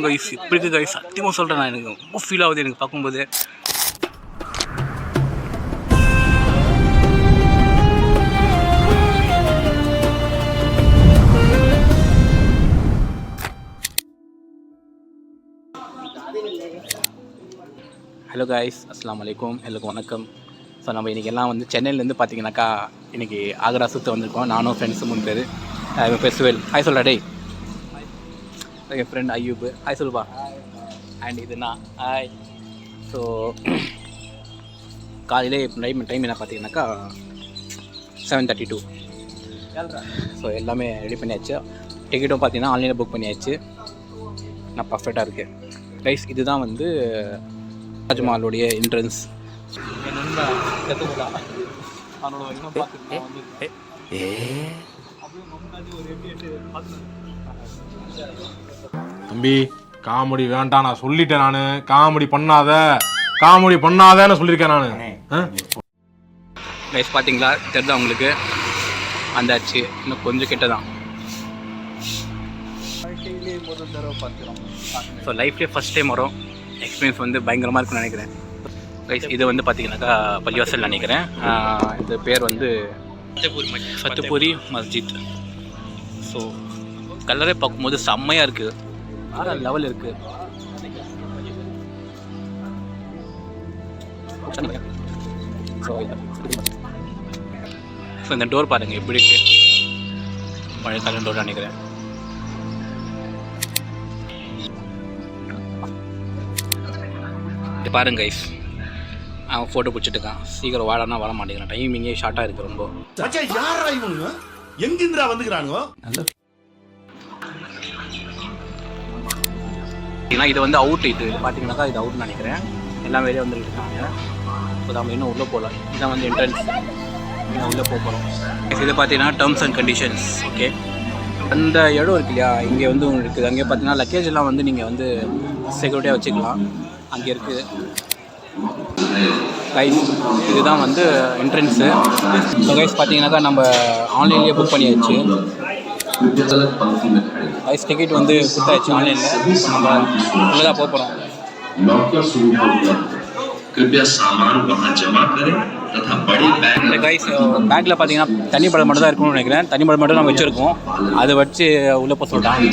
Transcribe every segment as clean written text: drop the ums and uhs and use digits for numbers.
Guys இப்படி இருக்குது guys, சத்தியமாக சொல்கிறேன் நான், எனக்கு ரொம்ப ஃபீல் ஆகுது எனக்கு பார்க்கும்போது. ஹலோ கைஸ், அஸ்ஸலாமு அலைக்கும், எல்லாருக்கும் வணக்கம். ஸோ நம்ம இன்றைக்கி எல்லாம் வந்து சென்னையிலேருந்து பார்த்தீங்கன்னாக்கா இன்றைக்கி ஆக்ரா சுற்ற வந்திருக்கோம். நானும் ஃப்ரெண்ட்ஸு 3 பேர். என் பேர் சுவேல். ஹாய் சொல்கிறா டேய். என் ஃப்ரெண்ட் ஐயூப். ஹாய் சொல்லுப்பா. அண்ட் இது நான். ஹாய். ஸோ காலையிலே டைம் என்ன பார்த்தீங்கன்னாக்கா 7:32. ஸோ எல்லாமே ரெடி பண்ணியாச்சு. டிக்கெட்டும் பார்த்தீங்கன்னா ஆன்லைனில் புக் பண்ணியாச்சு. நான் பர்ஃபெக்டாக இருக்கேன் கைஸ். இதுதான் வந்து தாஜ்மஹாலுடைய என்ட்ரன்ஸ். தம்பி காமெடி வேண்டாம், நான் சொல்லிட்டேன். நான் காமெடி பண்ணாதன்னு சொல்லியிருக்கேன் நான். கைஸ் பார்த்தீங்களா, தெரியுதா உங்களுக்கு? அந்தாச்சு, இன்னும் கொஞ்சம் கிட்ட தான். ஸோ லைஃப்லேயே ஃபஸ்ட் டைம் வரும். எக்ஸ்பீரியன்ஸ் வந்து பயங்கரமாக இருக்குன்னு நினைக்கிறேன் கைஸ். இது வந்து பார்த்தீங்கன்னாக்கா பள்ளிவாசல் நினைக்கிறேன். இந்த பேர் வந்து ஃபத்தேபூரி மஸ்ஜித். ஸோ கலரே பார்க்கும்போது செம்மையாக இருக்குது, வேறு லெவல் இருக்குது. ஸோ இந்த டோர் பாருங்கள் எப்படி இருக்குது, பழைய கால டோர் நினைக்கிறேன். பாருங்க கைஸ், அவன் ஃபோட்டோ பிடிச்சிட்டு இருக்கான். சீக்கிரம் வாடானா வர மாட்டேங்கிறான், டைமிங்கே ஷார்ட்டாக இருக்குது ரொம்ப. எங்கிருந்துடா வந்துக்கிறானுங்க? இது வந்து அவுட். இது பார்த்தீங்கன்னாக்கா இது அவுட்னு நினைக்கிறேன். எல்லாம் வெளியே வந்துட்டு இருக்காங்க. இப்போ நம்ம இன்னும் உள்ளே போகலாம். இதுதான் வந்து என்ட்ரன்ஸ். இன்னும் உள்ளே போகிறோம். இது பார்த்தீங்கன்னா டேர்ம்ஸ் அண்ட் கண்டிஷன்ஸ். ஓகே, அந்த இடம் இருக்கு இல்லையா, இங்கே வந்து உங்களுக்கு இருக்குது. அங்கே பார்த்தீங்கன்னா லக்கேஜ் எல்லாம் வந்து நீங்கள் வந்து செக்யூரிட்டியாக வச்சுக்கலாம். அங்கே இருக்குது கைஸ். இதுதான் வந்து என்ட்ரன்ஸு. ஸோ கைஸ் பார்த்தீங்கன்னாக்கா நம்ம ஆன்லைன்லேயே புக் பண்ணியாச்சு கைஸ். டிக்கெட் வந்து கொடுத்தாச்சு ஆன்லைனில். நம்ம உள்ளே தான் போகிறோம். இந்த கைஸ் பேக்கில் பார்த்தீங்கன்னா தண்ணி படம் மட்டும் தான் இருக்கணும்னு நினைக்கிறேன். தண்ணி படம் மட்டும் நம்ம வச்சுருக்கோம், அதை வச்சு உள்ளே போக சொல்லிட்டாங்க.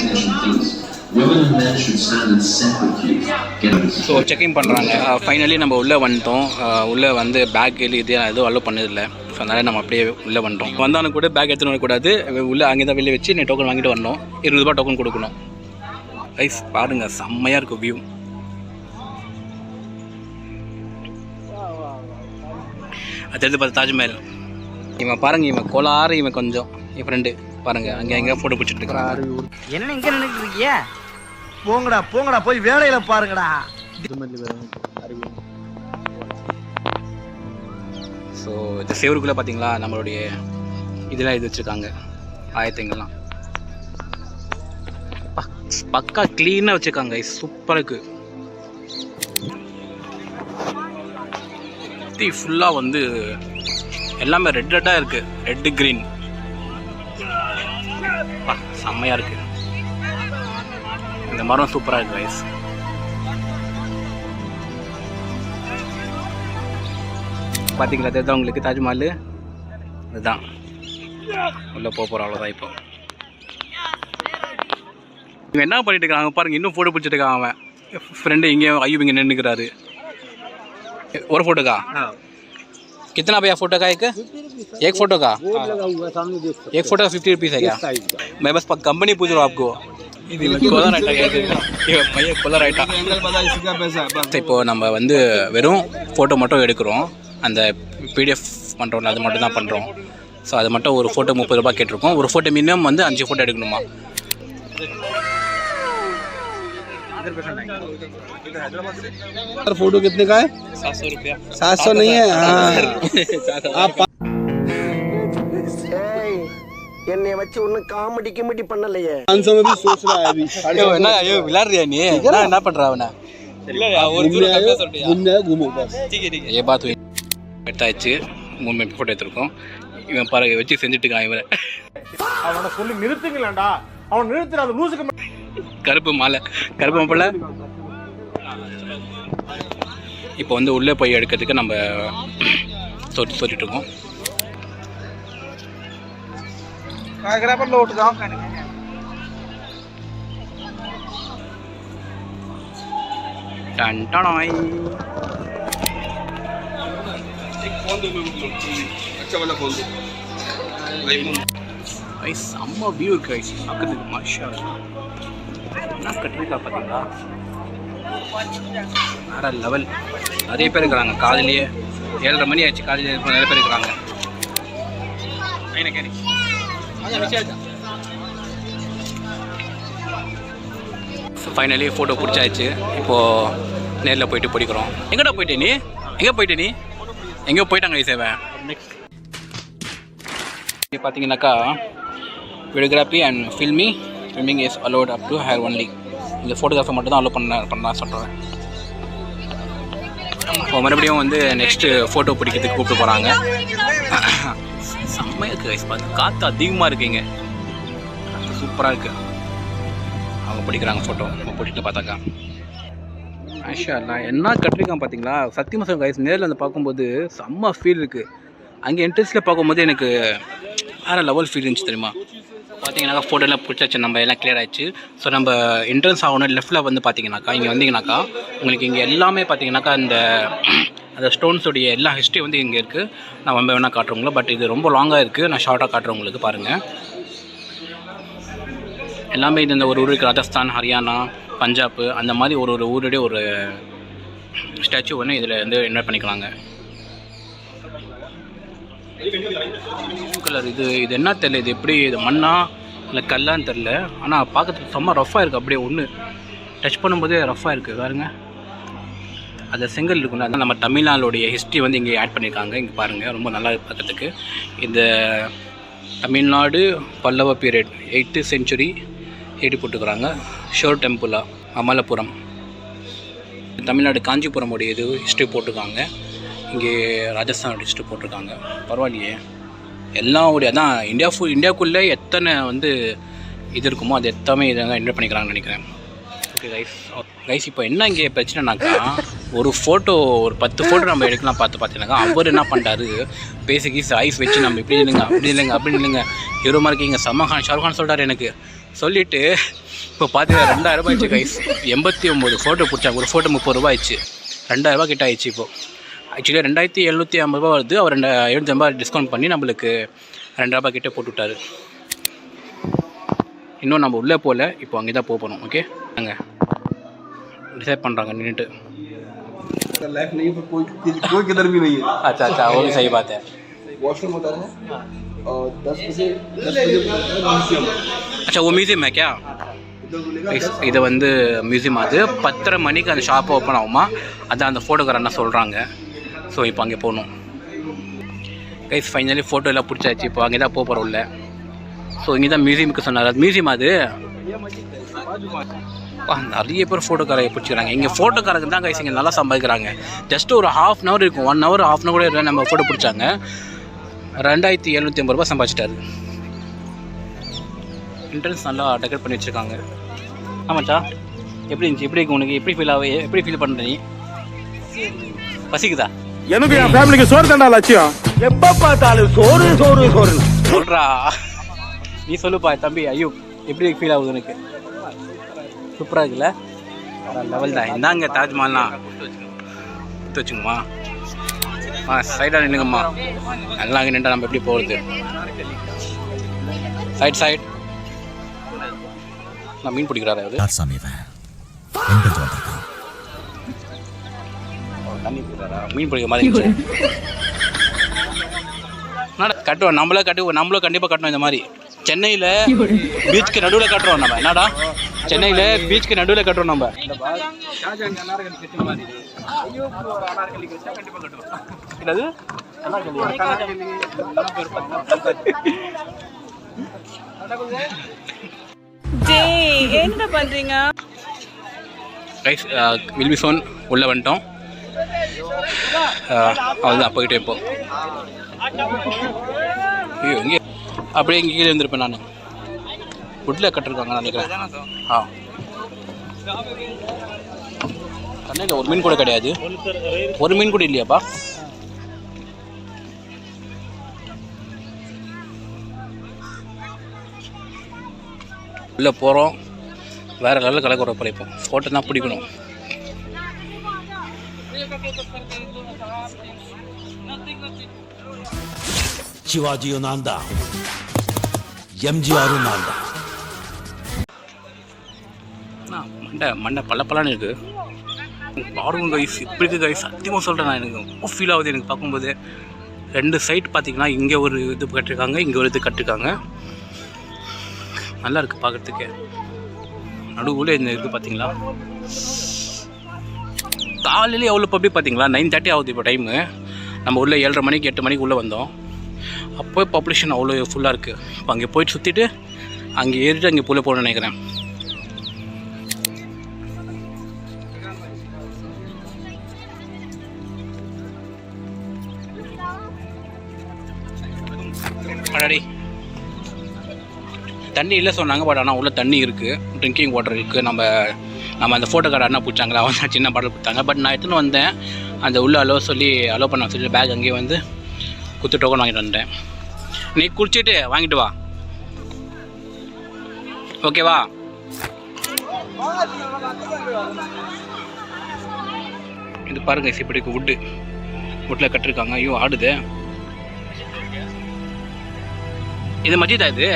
ஸோ செக்இன் பண்ணுறாங்க. ஃபைனலி நம்ம உள்ளே வந்துட்டோம். உள்ளே வந்து பேக் இது எதுவும் அலோவ் பண்ணதில்லை. ஸோ அதனால் நம்ம அப்படியே உள்ளே வந்துட்டோம். வந்தாலும் கூட பேக் எடுத்துகிட்டு வரக்கூடாது. உள்ளே அங்கே தான் வெளியே வச்சு நீ டோக்கன் வாங்கிட்டு வரணும். 20 ரூபா டோக்கன் கொடுக்கணும். ரைஸ் பாருங்கள், செம்மையாக இருக்கும் வியூ. அடுத்தது பார்த்து தாஜ்மஹல். இவன் பாருங்கள், இவன் கோளாறு, இவன் கொஞ்சம் என் ஃப்ரெண்டு பாருங்கள். அங்கே எங்கே ஃபோட்டோ பிடிச்சிட்டு இருக்கான். என்ன இங்கே நினைக்கிட்டு இருக்கிய? போங்கடா போய் வேலையில பாருங்கடா. ஸோ இந்த சேவருக்குள்ளே பார்த்தீங்களா நம்மளுடைய இதெல்லாம் இது வச்சுருக்காங்க, ஆயத்தங்கள்லாம் பக்கா க்ளீனாக வச்சுருக்காங்க. சூப்பராக இருக்குது. ஃபுல்லாக வந்து எல்லாமே ரெட்டாக இருக்குது. ரெட்டு க்ரீன் செம்மையாக இருக்குது. இந்த மரம் சூப்பராக இருக்குது கைஸ். பார்த்தீங்களா, அதுதான் உங்களுக்கு தாஜ்மஹால். இதுதான் உள்ளே போகிறோம். அவ்வளோதான். இப்போ இவன் என்ன பண்ணிட்டு இருக்காங்க பாருங்கள், இன்னும் ஃபோட்டோ பிடிச்சிட்டு இருக்கான் அவன் ஃப்ரெண்டு. இங்கே ஐயூப் இங்கே நின்றுக்கிறாரு. ஒரு फोटो का कितना भैया? फोटो का एक फोटो का 50 रुपीज़ है क्या? मैं बस कंपनी पूछ रहा हूँ आपको. இப்போ நம்ம வந்து வெறும் ஃபோட்டோ மட்டும் எடுக்கிறோம். அந்த பிடிஎஃப் பண்ணுறோம்ல, அது மட்டும் தான் பண்ணுறோம். ஸோ அது மட்டும் ஒரு ஃபோட்டோ 30 ரூபா கேட்டிருக்கோம். ஒரு ஃபோட்டோ மினிமம் வந்து 5 ஃபோட்டோ எடுக்கணுமா. फोटो कितने का है? 700 रुपया. 700 नहीं है. आप என்னை வச்சு ஒன்னும் காமெடி கிமெடி பண்ணலையே. 500 में भी सोच रहा है अभी. என்ன ஐயோ விளையாடுறியா நீ? என்ன பண்ற அவன? இல்ல ஒரு தூரம் கம்மியா சொல்றியா? முன்ன घूमो बस. ठीक है ये बात हुई. எடுத்தாச்சு. 3 மினிட் போட்டோ எடுத்துறோம். இவன் பாருங்க வச்சு செஞ்சுட்டு இருக்கான். இவன் அவனை சொல்லி நிறுத்துங்களேன்டா. அவன் நிறுத்துற அந்த லூசுக்கு கருப்பு மாலை கருப்பு மாப்பிள்ள. இப்போ வந்து உள்ளே போய் எடுக்கிறதுக்கு நம்ம சொல்லிட்டு இருக்கோம். செம்ம வியூ இருக்கு கைஸ் பார்க்கறதுக்கு. மாஷா என்ன கட்டிருக்கா பார்த்தீங்களா, வேற லெவல். நிறைய பேர் இருக்கிறாங்க காலையிலேயே. 7:30 மணி ஆச்சு, காலையில் நிறைய பேர் இருக்கிறாங்க. ஃபைனலி ஃபோட்டோ பிடிச்சாச்சு. இப்போது நேரில் போயிட்டு பிடிக்கிறோம். எங்கடா போயிட்டே நீ? எங்கே போயிட்டே நீ? எங்கேயோ போயிட்டாங்க சேவன். நெக்ஸ்ட் பார்த்தீங்கன்னாக்கா videography and filming is allot up to her only. இந்த ஃபோட்டோகிராஃபர் மட்டும் தான் அலோவ் பண்ண சொல்கிறேன். இப்போ மறுபடியும் வந்து நெக்ஸ்ட்டு ஃபோட்டோ பிடிக்கிறதுக்கு கூப்பிட்டு போகிறாங்க. செம்மையாக இருக்குது கைஸ், பார்த்து காற்று அதிகமாக இருக்குங்க, சூப்பராக இருக்குது. அவங்க பிடிக்கிறாங்க ஃபோட்டோ. நம்ம பிடிக்கல பார்த்தாக்கா ஆஷா என்ன கட்டிருக்கான் பார்த்தீங்களா. சத்தியமாக சொல்லுங்க கைஸ், நேரில் வந்து பார்க்கும்போது செம்ம ஃபீல் இருக்குது. அங்கே என்ட்ரன்ஸில் பார்க்கும்போது எனக்கு வேறு லெவல் ஃபீல் இருந்துச்சு தெரியுமா. பார்த்தீங்கன்னாக்கா ஃபோட்டோலாம் பிடிச்சாச்சு, நம்ம எல்லாம் கிளியர் ஆகிடுச்சு. ஸோ நம்ம என்ட்ரன்ஸ் ஆகணும். லெஃப்ட்டில் வந்து பார்த்தீங்கன்னாக்கா இங்கே வந்தீங்கன்னாக்கா உங்களுக்கு இங்கே எல்லாமே பார்த்தீங்கன்னாக்கா அந்த ஸ்டோன்ஸோடைய எல்லா ஹிஸ்ட்ரி வந்து இங்கே இருக்குது. நான் ரொம்ப வேணால் காட்டுறவங்களோ, பட் இது ரொம்ப லாங்காக இருக்குது. நான் ஷார்ட்டாக காட்டுறவங்களுக்கு பாருங்கள். எல்லாமே இது இந்த ஒரு ஊர் இருக்குது. ராஜஸ்தான், ஹரியானா, பஞ்சாப், அந்த மாதிரி ஒரு ஊருடைய ஒரு ஸ்டாச்சு ஒன்று இதில் வந்து இன்வைட் பண்ணிக்கலாங்க. கலர் இது என்ன தெரில, இது எப்படி, இது மண்ணா இல்லை கல்லான்னு தெரில. ஆனால் பார்க்கறதுக்கு செம்ம ரஃப்பாக இருக்குது. அப்படியே ஒன்று டச் பண்ணும்போதே ரஃப்பாக இருக்குது பாருங்க. அந்த செங்கல் இருக்குல்ல, அதான் நம்ம தமிழ்நாடுடைய ஹிஸ்ட்ரி வந்து இங்கே ஆட் பண்ணியிருக்காங்க. இங்கே பாருங்கள், ரொம்ப நல்லா பார்க்கறதுக்கு. இந்த Tamil Nadu Pallava period 8th century எழுதி போட்டுக்கிறாங்க. ஷோர் டெம்பிளா அமலபுரம், தமிழ்நாடு காஞ்சிபுரம் உடைய இது ஹிஸ்ட்ரி போட்டிருக்காங்க. இங்கே ராஜஸ்தானோட ஹிஸ்ட்ரி போட்டிருக்காங்க. பரவாயில்லையே, எல்லாருடைய அதான் இந்தியாவுக்குள்ளே எத்தனை வந்து இது இருக்குமோ அது எல்லாமே இதை என்ஜாய் பண்ணிக்கிறாங்கன்னு நினைக்கிறேன். ஓகே கைஸ் இப்போ என்ன இங்கே பிரச்சனைனாக்கா, ஒரு 10 ஃபோட்டோ நம்ம எடுக்கலாம் பார்த்தீங்கன்னாக்கா அவர் என்ன பண்ணுறாரு, பேசிக்கி ஐஸ் வச்சு நம்ம இப்படி இல்லைங்க அப்படி இல்லைங்க அப்படின்னு இல்லைங்க ஹீரோ மாதிரி இருக்கீங்க சம்மகான் ஷாருக்கான் சொல்கிறார் எனக்கு. சொல்லிவிட்டு இப்போ பார்த்தீங்கன்னா 2000 ரூபாய் ஆயிடுச்சு கைஸ். 89 ஃபோட்டோ பிடிச்சாங்க. ஒரு ஃபோட்டோ 30 ரூபா ஆயிடுச்சு. 2000 ரூபா கிட்ட ஆயிடுச்சு. இப்போது ஆக்சுவலி 2750 ரூபா வருது. அவர் 750 டிஸ்கவுண்ட் பண்ணி நம்மளுக்கு 2000 ரூபா கிட்டே போட்டு விட்டார். இன்னும் நம்ம உள்ளே போகல, இப்போ அங்கே தான் போகணும். ஓகே நாங்கள் डिसाइड பண்ணுறாங்க நின்றுட்டு. लाइफ नहीं पर कोई किधर भी नहीं है. अच्छा वो भी सही बात है. वॉशरूम होता है और 10 बजे म्यूजियम. अच्छा वो म्यूजियम है क्या? இது வந்து மியூசியம். அது 10:30 மணிக்கு அந்த ஷாப் ஓப்பன் ஆகுமா, அதான் அந்த ஃபோட்டோகிராஃபர் என்ன சொல்கிறாங்க. ஸோ இப்போ அங்கே போகணும் கைஸ். ஃபைனலி ஃபோட்டோ எல்லாம் பிடிச்சாச்சு. இப்போ அங்கே தான் போகிறோம் உள்ள. ஸோ இங்கே தான் மியூசியமுக்கு சொன்னார். அது மியூசியம் அது நிறைய பேர் ஃபோட்டோக்காரங்க பிடிச்சிக்கிறாங்க. இங்கே ஃபோட்டோக்காரங்க தான் கைஸ் இங்கே நல்லா சம்பாதிக்கிறாங்க. ஜஸ்ட் ஒரு ½ hour இருக்கும், 1 hour ½ hour கூட இல்லை. நம்ம ஃபோட்டோ பிடிச்சாங்க. 2750 ரூபா சம்பாதிச்சிட்டாரு. என்ட்ரன்ஸ் நல்லா டெக்கரேட் பண்ணி வச்சுருக்காங்க. ஆமாச்சா எப்படி இருந்துச்சு? எப்படி இருக்கு உனக்கு? எப்படி ஃபீல் பண்ணுற நீ? பசிக்குதா? எனக்கு என் ஃபேமிலிக்கு சோறு தண்டா லட்சியம். எப்ப பார்த்தாலும் சோறு சோறு சோறு சொல்கிறா. நீ சொல்லுப்பா தம்பி. ஐயோ எப்படி ஃபீல் ஆகுது உனக்கு? சூப்பராக இருக்குல்ல, லெவல் தான். இந்தாங்க தாஜ்மஹால்லாம் எடுத்து வச்சுங்கம்மா. சைடாக நின்றுங்கம்மா. நல்லா அங்கே நின்றா நம்ம எப்படி போகிறது? சைட் நான் மீன் பிடிக்கிறாரு அவரு. தண்ணி பிடிக்கிறாரா? மீன் பிடிக்கிற மாதிரி கட்டுவோம். நம்மளும் கண்டிப்பாக கட்டணும் இந்த மாதிரி. சென்னையில் பீச்சுக்கு நடுவில் கட்டுறோம் நம்ம. என்னடா சென்னையில் பீச்சுக்கு நடுவில் கட்டுறோம் நம்ம. என்ன பண்றீங்க ரைஸ் வில்பி ஃபோன் உள்ளே வந்துட்டோம். அவ்வளோதான் போயிட்டே இப்போ. ஐயோ இங்கே அப்படியே இங்கே கீழே இருந்திருப்பேன் நான். வுட்டில் கட்டிருக்காங்க நினைக்கிறேன். கண்ணையில் ஒரு மீன் கூட கிடையாது, ஒரு மீன் கூட இல்லையாப்பா. உள்ளே போகிறோம், வேறு லெவலில் கலக்குற படைப்போம். ஃபோட்டோ தான் பிடிக்கணும். சிவாஜியும் நான் தான், எம்ஜிஆரும் நான் தான். மண்டை மண்டை பல்லப்பலான்னு இருக்குது. பாருங்க கைஸ், இப்படி இருக்குது கைஸ். சத்தியமாக சொல்கிறேன், நான் எனக்கு ரொம்ப ஃபீல் ஆகுது எனக்கு பார்க்கும்போது. 2 சைட் பார்த்தீங்கன்னா இங்கே ஒரு இது கட்டிருக்காங்க, இங்கே ஒரு இது கட்டிருக்காங்க. நல்லா இருக்குது பார்க்குறதுக்கு. நடுவில் இந்த இது பார்த்தீங்களா, காலையில் எவ்வளோ பப்ளிக் பார்த்தீங்களா. 9:30 ஆகுது இப்போ டைமு. நம்ம உள்ளே 7:30 மணிக்கு 8 மணிக்கு உள்ளே வந்தோம். அப்போ பாப்புலேஷன் அவ்வளோ ஃபுல்லாக இருக்குது. இப்போ அங்கே போயிட்டு சுற்றிட்டு அங்கே ஏறிட்டு அங்கே புள்ள போகணும்னு நினைக்கிறேன். அடாடி தண்ணி இல்லை சொன்னாங்க, பட் ஆனால் உள்ளே தண்ணி இருக்குது, ட்ரிங்கிங் வாட்டர் இருக்குது. நம்ம அந்த ஃபோட்டோ கார்டு அண்ணா பிடிச்சாங்களா, அவன் சின்ன பாட்டில் கொடுத்தாங்க. பட் நான் எடுத்துன்னு வந்தேன், அந்த உள்ளே அலோ பண்ண சொல்லி பேக் அங்கேயே வந்து குத்து டோக்கன் வாங்கிட்டு வந்தேன். நீ குடிச்சிட்டு வாங்கிட்டு வா, ஓகேவா? இது பாருங்க, இப்படிக்கு வுட்டில் கட்டிருக்காங்க. ஐயோ ஆடுது. இது மஜிதா? இது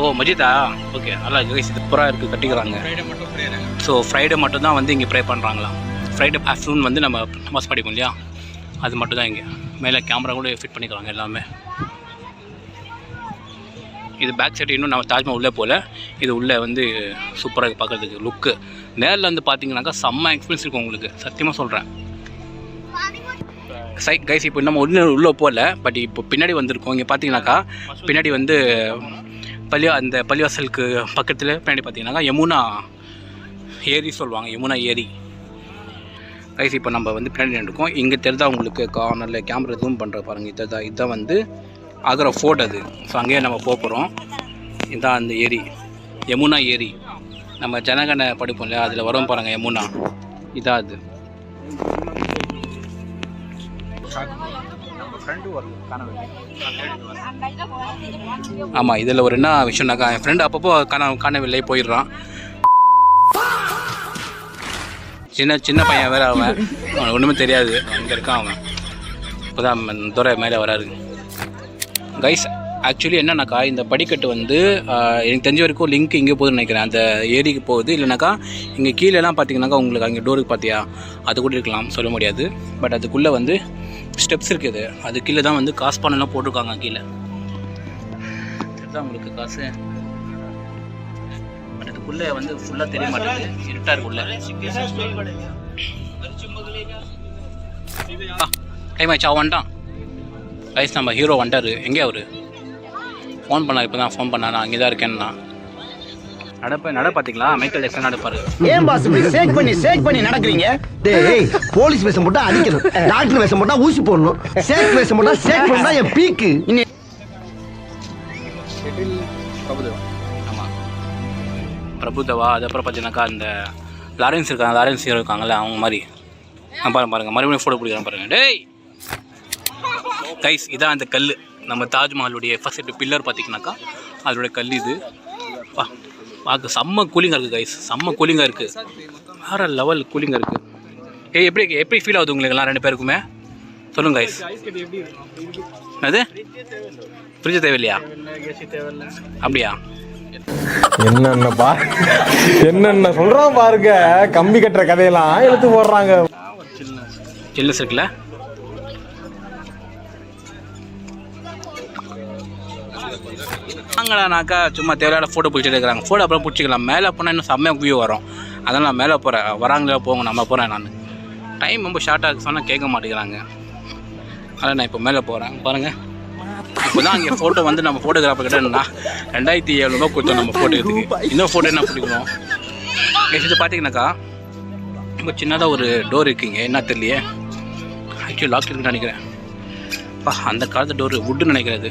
ஓ மஜிதா, ஓகே. நல்லா இது சூப்பராக இருக்குது, கட்டிக்கிறாங்க. ஸோ ஃப்ரைடே மட்டும் தான் வந்து இங்கே ப்ரே பண்ணுறாங்களாம். ஃப்ரைடே ஆஃப்டர்நூன் வந்து நம்ம நமாஸ் படிப்போம் இல்லையா, அது மட்டும் தான் இங்கே. மேலே கேமரா கூட ஃபிட் பண்ணிக்கிறாங்க எல்லாமே. இது பேக் சைடு இன்னும் நம்ம தாஜ்மஹால் உள்ளே போகல. இது உள்ளே வந்து சூப்பராக பார்க்குறதுக்கு லுக்கு. நேரில் வந்து பார்த்தீங்கன்னாக்கா செம்ம எக்ஸ்பீரியன்ஸ் இருக்கும் உங்களுக்கு, சத்தியமாக சொல்கிறேன். கைஸ் இப்போ நம்ம உள்ளே போகல, பட் இப்போ பின்னாடி வந்திருக்கோம். இங்கே பார்த்தீங்கன்னாக்கா பின்னாடி வந்து அந்த பள்ளிவாசலுக்கு பக்கத்தில் பின்னாடி பார்த்தீங்கன்னாக்கா யமுனா ஏரி சொல்லுவாங்க, யமுனா ஏரி. கைஸ் இப்போ நம்ம வந்து பின்னாடி இருக்கோம். இங்கே தெரிதா உங்களுக்கு கார்னரில் கேமரா ஜூம் பண்ணுற பாருங்கள். இதுதான் வந்து ஆகிற ஃபோர்ட் அது. ஸோ அங்கேயே நம்ம போகிறோம். இதுதான் அந்த ஏரி, யமுனா ஏரி. நம்ம ஜனகண படிப்போம் இல்லையா, அதில் வரும் பாருங்கள் யமுனா, இதான் அது. ஆமாம், இதில் ஒரு என்ன விஷயம்னாக்கா, என் ஃப்ரெண்டு அப்பப்போ காணவில்லை போயிடுறான். சின்ன பையன் வேறு, அவன் ஒன்றுமே தெரியாது, அங்கே இருக்கான் அவன். இப்போ தான் துறை மேலே வராரு. கைஸ் ஆக்சுவலி என்னன்னாக்கா, இந்த படிக்கட்டு வந்து எனக்கு தெரிஞ்ச வரைக்கும் லிங்க் இங்கே போகுதுன்னு நினைக்கிறேன், அந்த ஏரிக்கு போகுது. இல்லைனாக்கா இங்கே கீழேலாம் பார்த்தீங்கன்னாக்கா உங்களுக்கு அங்கே டோருக்கு பார்த்தியா, அது கூட இருக்கலாம், சொல்ல முடியாது. பட் அதுக்குள்ளே வந்து ஸ்டெப்ஸ் இருக்குது, அது கீழே தான் வந்து காசு பணம்லாம் போட்டிருக்காங்க கீழே. அதுதான் உங்களுக்கு காசு. பட் அதுக்குள்ளே வந்து ஃபுல்லாக தெரிய மாட்டேங்குது, இருட்டாக இருக்குள்ள. டைம் ஆயிடுச்சு, அவன் வந்துட்டான். கைஸ் நம்ம ஹீரோ வந்துட்டார். எங்கே அவர்? ஃபோன் பண்ணார், இப்போ தான் ஃபோன் பண்ணார், நான் அங்கே தான் இருக்கேன்னா. நட பார்த்தீங்களா, மைக்கேல் ஜாக்சன் நடப்பாரு. ஏன் பாஸ் இப்படி சேக் பண்ணி நடக்கிறீங்க? டேய், போலீஸ் வேஷம் போட்டா அடிக்கணும், டாக்டர் வேஷம் போட்டா ஊசி போடணும், சேக் வேஷம் போட்டா சேக் பண்ணா என் பீக்கு. பிரபுதேவா, ஆமாம் பிரபுதேவா. அதுக்கப்புறம் பார்த்தீங்கன்னாக்கா அந்த லாரன்ஸ் இருக்காங்க, லாரன்ஸ் ஹீரோ இருக்காங்கல்ல, அவங்க மாதிரி. பாருங்கள் மறுபடியும் ஃபோட்டோ பிடிக்கிறாங்க பாருங்கள். டேய் கைஸ், இதான் அந்த கல், நம்ம தாஜ்மஹாலுடைய ஃபர்ஸ்ட் பில்லர் பார்த்தீங்கன்னாக்கா அதோடைய கல் இது. பார்க்க செம்ம கூலிங்காக இருக்குது கைஸ், செம்ம கூலிங்காக இருக்குது, வேறு லெவல் கூலிங்காக இருக்குது. எப்படி ஃபீல் ஆகுது உங்களுக்குலாம் 2 பேருக்குமே? சொல்லுங்கள் கைஸ். அது ஃப்ரிட்ஜ் தேவையில்லையா? அப்படியா? என்னென்ன சொல்கிறோம் பாருங்க, கம்பி கட்டுற கதையெல்லாம் எடுத்து போடுறாங்க. சில்னஸ் இருக்குல்ல. நாங்களானாக்கா சும்மா தேவையான ஃபோட்டோ பிடிச்சிட்டு இருக்கிறாங்க. ஃபோட்டோ அப்புறம் பிடிச்சிக்கலாம், மேலே போனால் இன்னும் செம்மையாக வியூ வரும். அதனால் நான் மேலே போகிறேன், வராங்களே போங்க, நம்ம போகிறேன். நான் டைம் ரொம்ப ஷார்ட்டாக சொன்னால் கேட்க மாட்டேங்கிறாங்க, அதனால் நான் இப்போ மேலே போகிறேன். பாருங்கள், இப்போ தான் அங்கே ஃபோட்டோ வந்து நம்ம ஃபோட்டோகிராஃபர் கிட்ட 2700 கொடுத்தோம் நம்ம ஃபோட்டோ எடுத்துக்கு. இன்னும் ஃபோட்டோ என்ன பிடிக்கணும். இது பார்த்தீங்கன்னாக்கா ரொம்ப சின்னதாக ஒரு டோர் இருக்குங்க, என்ன தெரியலையே, ஆக்சுவலி லாக் இருக்குன்னு நினைக்கிறேன். அந்த காலத்து டோரு, வுட்டுன்னு நினைக்கிறது.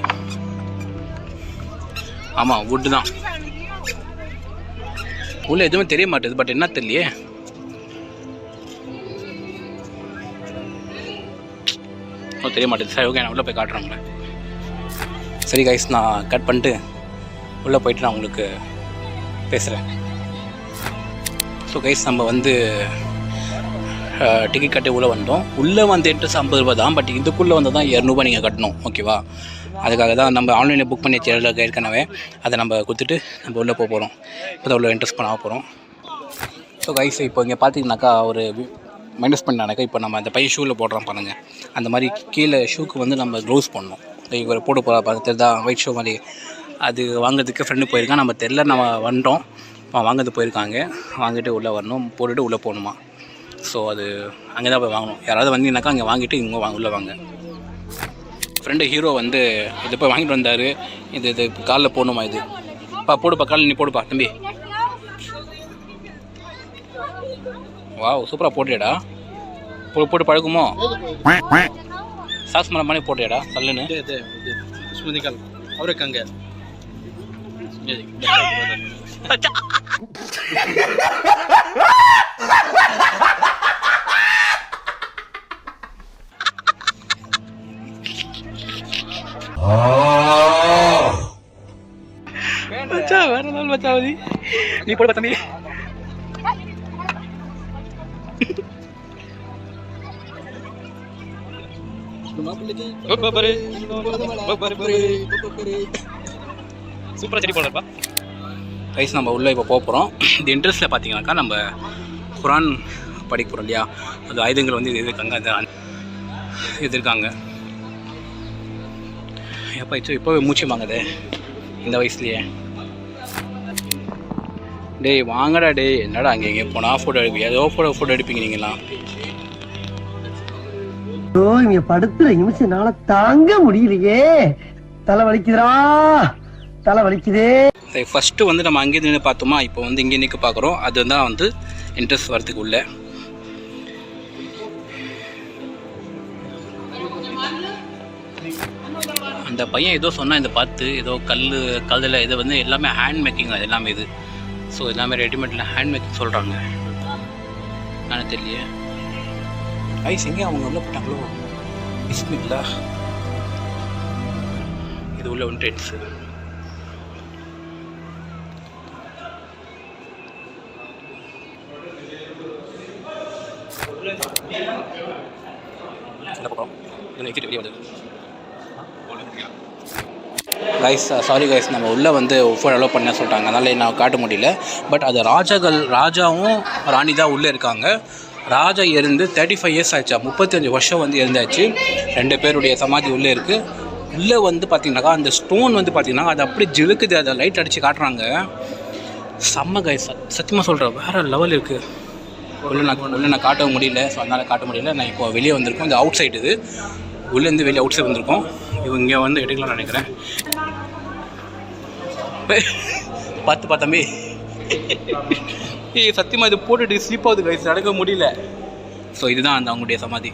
ஆமாம் வுட்டு தான். உள்ளே எதுவுமே தெரிய மாட்டேது, பட் என்ன தெரியலையே. தெரிய மாட்டேது. சரி, ஓகே, நான் உள்ளே போய் காட்டுறேன். சரி கைஸ், நான் கட் பண்ணிட்டு உள்ளே போயிட்டு நான் உங்களுக்கு பேசுகிறேன். ஸோ கைஸ், நம்ம வந்து டிக்கெட் கட்டி உள்ளே வந்தோம். உள்ளே வந்து என்ட்ரன்ஸ் 50 ரூபா தான், பட் இதுக்குள்ளே வந்து தான் 200 நீங்கள் கட்டணும். ஓகேவா? அதுக்காக தான் நம்ம ஆன்லைனில் புக் பண்ணி வச்சு ஏற்கனவே அதை நம்ம கொடுத்துட்டு நம்ம உள்ளே போக போகிறோம். இப்போ தான் உள்ள என்ட்ரன்ஸ் பண்ண போகிறோம். ஸோ கைஸ், இப்போ இங்கே பார்த்தீங்கன்னாக்கா ஒரு மைனஸ் பண்ணானாக்கா, இப்போ நம்ம அந்த பையன் ஷூவில் போடுறோம் பாருங்கள், அந்த மாதிரி கீழே ஷூக்கு வந்து நம்ம க்ளவுஸ் பண்ணணும். இவர் போட்டு போகிறா பார்த்து தான் ஒயிட் ஷூ மாதிரி, அது வாங்கிறதுக்கு ஃப்ரெண்டு போயிருக்கான். நம்ம தெரில, நம்ம வந்துட்டோம். வாங்கிறது போயிருக்காங்க. வாங்கிட்டு உள்ளே வரணும், போட்டுட்டு உள்ளே போகணுமா. ஸோ அது அங்கே தான் போய் வாங்கணும். யாராவது வந்தீங்கன்னாக்கா அங்கே வாங்கிட்டு இங்கே உள்ளே வாங்க. ஃப்ரெண்டு ஹீரோ வந்து இது போய் வாங்கிட்டு வந்தார். இது காலில் போடணுமா? இது போடுப்பா, காலில் நீ போடுப்பா தம்பி. வாவ், சூப்பராக போட்டியடா. போட்டு பழகுமோ? சாஸ் மரம் மாதிரி போட்டியடா கல்லுன்னு. அவருக்கு அங்கே வேற நாள் மச்சாவதி, நீ போடுப்பா தம்பி. சூப்பராக செடி போடுறப்பா. கைஸ், நம்ம உள்ளே இப்போ போகிறோம். இந்த இன்ட்ரெஸ்ட்டில் பார்த்தீங்கன்னாக்கா நம்ம குரான் படிக்க போகிறோம் இல்லையா, அது ஆயுதங்கள் வந்து இது இருக்காங்க, இது இருக்காங்க. எப்போ இப்போவே மூச்சு வாங்குது இந்த வயசுலையே. டேய் வாங்கடா டேய், என்னடா அங்கே எங்கே போனால் ஃபோட்டோ எடுப்பீங்க, ஏதோ ஃபோட்டோ எடுப்பீங்க நீங்களாம். இங்க படுத்துற நிமிஷம்னால தாங்க முடியலையே, தலை வலிக்குதுடா, தலை வலிக்குதே. சரி, ஃபஸ்ட்டு வந்து நம்ம அங்கேயே நின்று பார்த்தோமா, இப்போ வந்து இங்கே நிற்க பார்க்குறோம். அது தான் வந்து இன்ட்ரெஸ்ட் வரதுக்கு உள்ள. அந்த பையன் ஏதோ சொன்னால் இதை பார்த்து, ஏதோ கல்லில் இது வந்து எல்லாமே ஹேண்ட் மேக்கிங், அது எல்லாமே இது. ஸோ எல்லாமே ரெடிமேடில் ஹேண்ட் மேக்கிங் சொல்கிறாங்க. நான் தெரியலையே. ஐஸ் எங்கே அவங்க உள்ள போட்டாங்களோ? பிஸ்மில்லா. இது உள்ள ஒன்று ட்ரெண்ட்ஸு. கைஸ், சாரி கைஸ், நம்ம உள்ளே வந்து ஃபோன் அலோவ் பண்ண சொல்லிட்டாங்க, அதனால் நான் காட்ட முடியல. பட் அது ராஜாவும் ராணி தான் உள்ளே இருக்காங்க. ராஜா இருந்து 35 இயர்ஸ் ஆச்சா, 35 வருஷம் வந்து இருந்தாச்சு. 2 பேருடைய சமாதி உள்ளே இருக்குது. உள்ளே வந்து பார்த்திங்கனாக்கா அந்த ஸ்டோன் வந்து பார்த்திங்கன்னா அது அப்படியே ஜிலுக்குது, அதை லைட் அடித்து காட்டுறாங்க. செம்ம கைஸ், சத்தியமாக சொல்கிறேன், வேறு லெவல் இருக்குது. உள்ளே நான் காட்ட முடியல. ஸோ அதனால் காட்ட முடியல. நான் இப்போ வெளியே வந்திருக்கோம். இந்த அவுட் சைடு, இது உள்ளேருந்து வெளியே அவுட் சைடு வந்திருக்கோம். இங்கே வந்து எடுக்கலாம்னு நினைக்கிறேன். பார்த்து தம்பி, சத்தியமாக இது போட்டுட்டு ஸ்லீப் ஆகுது கைஸ், நடக்க முடியல. ஸோ இதுதான் அந்த அவங்களுடைய சமாதி.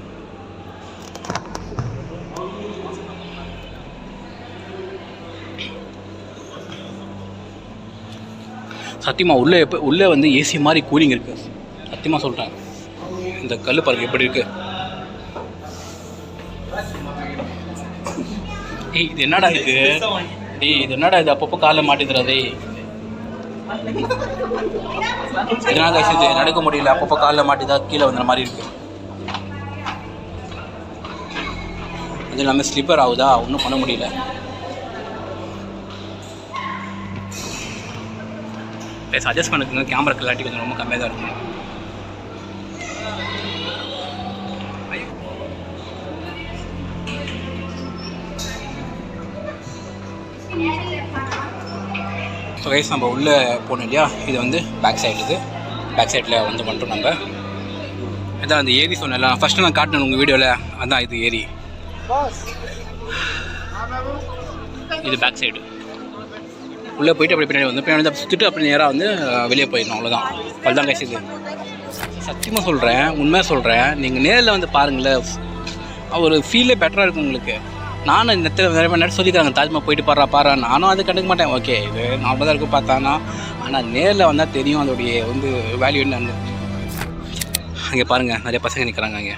சத்தியமாக உள்ளே வந்து ஏசி மாதிரி கூலிங் இருக்குது. சத்தியமாக சொல்கிறேன், இந்த கல் பாருங்க எப்படி இருக்கு. இது என்னடா இது? இது என்னடா இது? அப்பப்போ காலைல மாட்டிதுறாதே. இதனால கைஸ் இது நடக்க முடியல, அப்பப்போ காலைல மாட்டிதா கீழே வந்துற மாதிரி இருக்கு. இது எல்லாமே ஸ்லிப்பர் ஆகுதா, ஒன்றும் பண்ண முடியல. சஜஸ்ட் பண்ணுங்க, கேமரா கிளாரிட்டி கொஞ்சம் ரொம்ப கம்மியாக தான் இருக்கும். ஸோ கைஸ், நம்ம உள்ளே போகணும் இல்லையா, இது வந்து பேக் சைடு. இது பேக் சைடில் வந்து பண்ணுறோம் நம்ம. இதான் அந்த ஏரி சொன்னேன்ல, ஃபஸ்ட்டு நான் காட்டினேன் உங்கள் வீடியோவில், அதான் இது ஏரி. இது பேக் சைடு. உள்ளே போயிட்டு அப்படி பின்னாடி வந்து சுற்றிட்டு அப்படி நேராக வந்து வெளியே போயிடணும், அவ்வளோதான். அதுதான் கைஸ் இது. சத்தியமாக சொல்கிறேன், உண்மையாக சொல்கிறேன், நீங்கள் நேரில் வந்து பாருங்களேன், ஒரு ஃபீலே பெட்டராக இருக்கும் உங்களுக்கு. நானும் இந்த நிறைய மணி நேரம் சொல்லிக்கிறாங்க தாஜ்மஹால் போயிட்டு பாரு நானும் அது கண்டுக்க மாட்டேன். ஓகே இது நார்மலாக தான் இருக்கும் பார்த்தானா, ஆனால் நேரில் வந்தால் தெரியும் அதோடைய வந்து வேல்யூ என்னன்னு. அங்கே பாருங்கள் நிறைய பசங்க நிற்கிறாங்க. அங்கே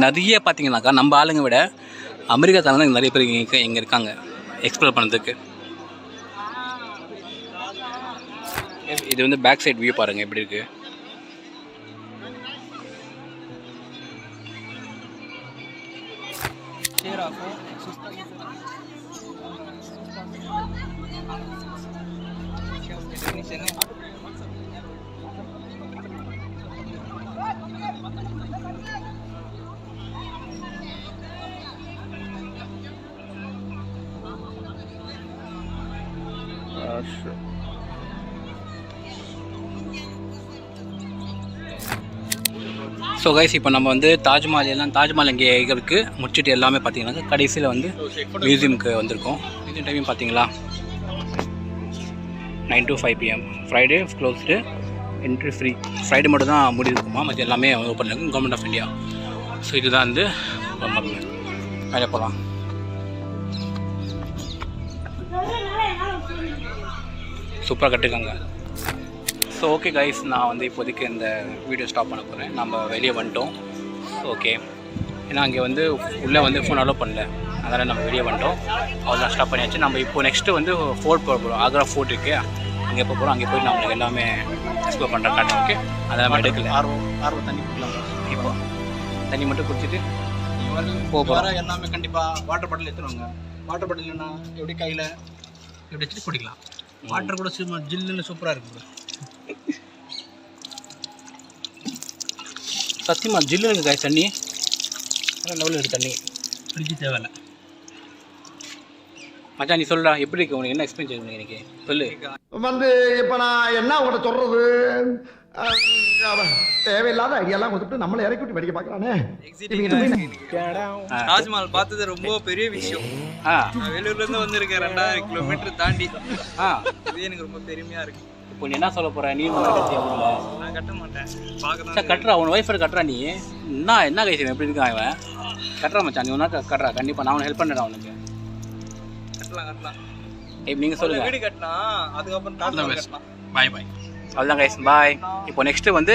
நிறைய பார்த்தீங்கன்னாக்கா நம்ம ஆளுங்க விட அமெரிக்காக்காரங்க தான் நிறைய பேர் இங்கே இருக்காங்க எக்ஸ்ப்ளோர் பண்ணுறதுக்கு. இது வந்து பேக் சைட் வியூ பாருங்கள் எப்படி இருக்குது. ஸோ கைஸ் இப்போ நம்ம வந்து தாஜ்மஹால் இங்கே இருக்குது முடிச்சுட்டு எல்லாமே பார்த்தீங்கன்னா கடைசியில் வந்து மியூசியமுக்கு வந்திருக்கோம். மியூசியம் டைம் பார்த்தீங்களா 9 to 5 PM. Friday closed, entry free. Friday மட்டும் தான் முடியிருக்குமா, மற்ற எல்லாமே ஓப்பன் இருக்கும் கவர்மெண்ட் ஆஃப் இந்தியா. ஸோ இதுதான் வந்து வேலை போகலாம். சூப்பராக கட்டுக்காங்க. ஸோ ஓகே கைஸ், நான் வந்து இப்போதைக்கு இந்த வீடியோ ஸ்டாப் பண்ண போகிறேன். நம்ம வெளியே வந்துட்டோம். ஓகே, ஏன்னா அங்கே வந்து உள்ளே வந்து ஃபோன் அலோவ் பண்ணல, அதனால் நம்ம வெளியே வந்துட்டோம். அவ்வளோ ஸ்டாப் பண்ணியாச்சு. நம்ம இப்போ நெக்ஸ்ட்டு வந்து ஃபோர்ட் போக போகிறோம். ஆக்ரா ஃபோர்ட் இருக்குது, அங்கே போக போகிறோம். அங்கே போய் நம்மளுக்கு எல்லாமே எக்ஸ்ப்ளோர் பண்ணுற காட்டும். ஓகே, அதை நம்ம எடுக்கல. ஆர்வம் தண்ணி குடிக்கலாம். இப்போ தண்ணி மட்டும் குடிச்சிட்டு போகிறோம். எல்லாமே கண்டிப்பாக வாட்டர் பாட்டில் எடுத்துருவாங்க. வாட்டர் பாட்டில் இல்லைன்னா எப்படி கையில் எப்படி வச்சுட்டு குடிக்கலாம். வாட்டர் கூட சும்மா ஜில்லுன்னு சூப்பராக இருக்குது. சத்தியமா ஜில்லு இருக்குது தண்ணி, லெவலில் இருக்குது தண்ணி, ஃப்ரிட்ஜு தேவையில்லை. மச்சான் நீ சொல்லுடா, எப்படி இருக்கு உனக்கு, என்ன எக்ஸ்பீரியன்ஸ் இருக்கு எனக்கு சொல்லு. வந்து இப்போ நான் என்ன உங்கள்கிட்ட சொல்றது, தேவையில்லாத ஐடியாலாம் கொடுத்துட்டு நம்மளை இறக்கி விட்டு வெடிக்க பார்க்கறானே. தாஜ்மஹால் பார்த்தது ரொம்ப பெரிய விஷயம். நான் வெளியூர்லேருந்து வந்திருக்கேன், 2000 கிலோமீட்டர் தாண்டி. இது எனக்கு ரொம்ப பெருமையாக இருக்குது. இப்போ நீ என்ன சொல்ல போற, நீ நான் கட்ட மாட்டேன், பார்க்க கட்டுறா, உன் ஒய்ஃபை கட்டுறா. நீ என்ன கைசி எப்படி இருக்கான் இவன், கட்டுறா மச்சான், நீ ஒன்றா கட்டுறா. கண்டிப்பாக நான் ஹெல்ப் பண்ணுறேன் உனக்கு. கட்டலாம். நீங்கள் சொல்லுங்கள். வீடு கட்டலாம், அதுக்கப்புறம் கட்டலாம். பாய் பாய். அவ்வளோதான் கைஸ், பாய். இப்போ நெக்ஸ்ட்டு வந்து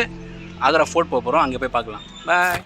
ஆக்ரா ஃபோர்ட் போக போகிறோம், அங்கே போய் பார்க்கலாம். பாய்.